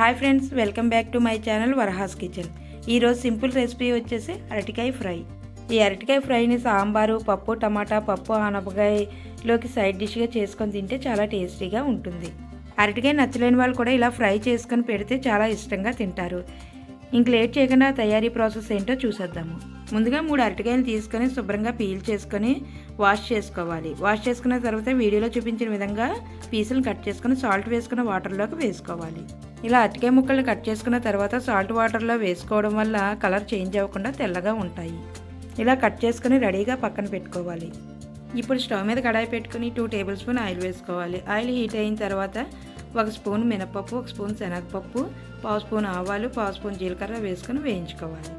Hi friends, welcome back to my channel Varaha's kitchen. ఈరోజు simple recipe వచ్చేసి అరటికాయ fry. ఈ అరటికాయ ఫ్రైని సాంబారు, పప్పు టమాటా, పప్పు ఆనపకాయలోకి సైడ్ డిష్గా చేసుకొని తింటే చాలా టేస్టీగా ఉంటుంది. అరటికాయ నచ్చలేని వాళ్ళు కూడా ఇలా ఫ్రై చేసుకొని పెడితే చాలా ఇష్టంగా తింటారు. ఇంక లేట్ చేయకుండా తయారీ ప్రాసెస్ ఏంటో చూసేద్దాము. ముందుగా 3 అరటికాయలు తీసుకొని శుభ్రంగా పీల్ చేసుకొని వాష్ చేసుకోవాలి. వాష్ చేసుకున్న తర్వాత వీడియోలో చూపించిన విధంగా పీసులు కట్ చేసుకొని సాల్ట్ వేసుకున్న వాటర్లోకి వేసుకోవాలి. ఇలా అరటికాయ ముక్కలు కట్ చేసుకున్న తర్వాత సాల్ట్ వాటర్లో వేసుకోవడం వల్ల కలర్ చేంజ్ అవ్వకుండా తెల్లగా ఉంటాయి. ఇలా కట్ చేసుకొని రెడీగా పక్కన పెట్టుకోవాలి. ఇప్పుడు స్టవ్ మీద కడాయి పెట్టుకుని 2 టేబుల్ స్పూన్ ఆయిల్ వేసుకోవాలి. ఆయిల్ హీట్ అయిన తర్వాత 1 స్పూన్ మినపప్పు, 1 స్పూన్ శనగపప్పు, 1/2 స్పూన్ ఆవాలు, 1/2 స్పూన్ జీలకర్ర వేసుకొని వేయించుకోవాలి.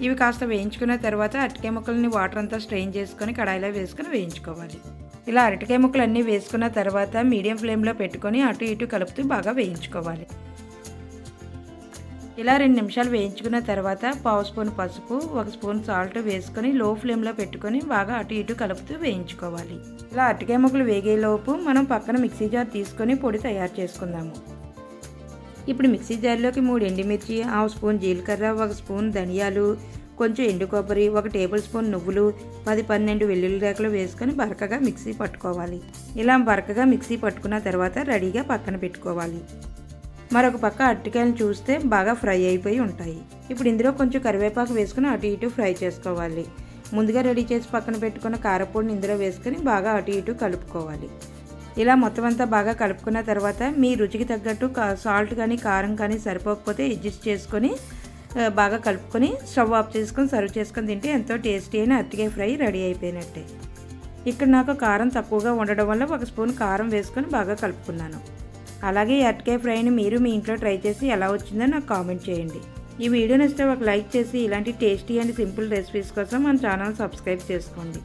ఇవి కాస్త వేయించుకున్న తర్వాత అరటికాయ ముక్కలని వాటర్ అంతా స్ట్రెయిన్ చేసుకొని కడాయిలో వేసుకొని వేయించుకోవాలి. ఇలా అరటికాయ ముక్కలు అన్నీ వేసుకున్న తర్వాత మీడియం ఫ్లేమ్లో పెట్టుకొని అటు ఇటు కలుపుతూ బాగా వేయించుకోవాలి. ఇలా 2 నిమిషాలు వేయించుకున్న తర్వాత 1/2 స్పూన్ పసుపు, 1 స్పూన్ సాల్ట్ వేసుకొని లో ఫ్లేమ్లో పెట్టుకొని బాగా అటు ఇటు కలుపుతూ వేయించుకోవాలి. ఇలా అరటికాయ ముక్కలు వేగేలోపు మనం పక్కన మిక్సీ జార్ తీసుకొని పొడి తయారు చేసుకుందాము. ఇప్పుడు మిక్సీ జార్లోకి 3 ఎండుమిర్చి, 1/2 స్పూన్ జీలకర్ర, 1 స్పూన్ ధనియాలు, కొంచెం ఎండు కొబ్బరి, 1 టేబుల్ స్పూన్ నువ్వులు, 10-12 వెల్లుల్లి రేకలు వేసుకొని బరకగా మిక్సీ పట్టుకోవాలి. ఇలా బరకగా మిక్సీ పట్టుకున్న తర్వాత రెడీగా పక్కన పెట్టుకోవాలి. మరొక పక్క అరటికాయలను చూస్తే బాగా ఫ్రై అయిపోయి ఉంటాయి. ఇప్పుడు ఇందులో కొంచెం కరివేపాకు వేసుకుని అటు ఇటు ఫ్రై చేసుకోవాలి. ముందుగా రెడీ చేసి పక్కన పెట్టుకున్న కారపొడిని ఇందులో వేసుకొని బాగా అటు ఇటు కలుపుకోవాలి. ఇలా మొత్తం అంతా బాగా కలుపుకున్న తర్వాత మీ రుచికి తగ్గట్టు సాల్ట్ కానీ కారం కానీ సరిపోకపోతే అడ్జస్ట్ చేసుకొని బాగా కలుపుకొని స్టవ్ ఆఫ్ చేసుకొని సర్వ్ చేసుకొని తింటే ఎంతో టేస్టీ అయిన అరటికాయ ఫ్రై రెడీ అయిపోయినట్టే. ఇక్కడ నాకు కారం తక్కువగా ఉండడం వల్ల 1 స్పూన్ కారం వేసుకొని బాగా కలుపుకున్నాను. అలాగే ఈ అరటికాయ ఫ్రైని మీరు మీ ఇంట్లో ట్రై చేసి ఎలా వచ్చిందో నాకు కామెంట్ చేయండి. ఈ వీడియో నచ్చితే ఒక లైక్ చేసి ఇలాంటి టేస్టీ అండ్ సింపుల్ రెసిపీస్ కోసం మన ఛానల్ సబ్స్క్రైబ్ చేసుకోండి.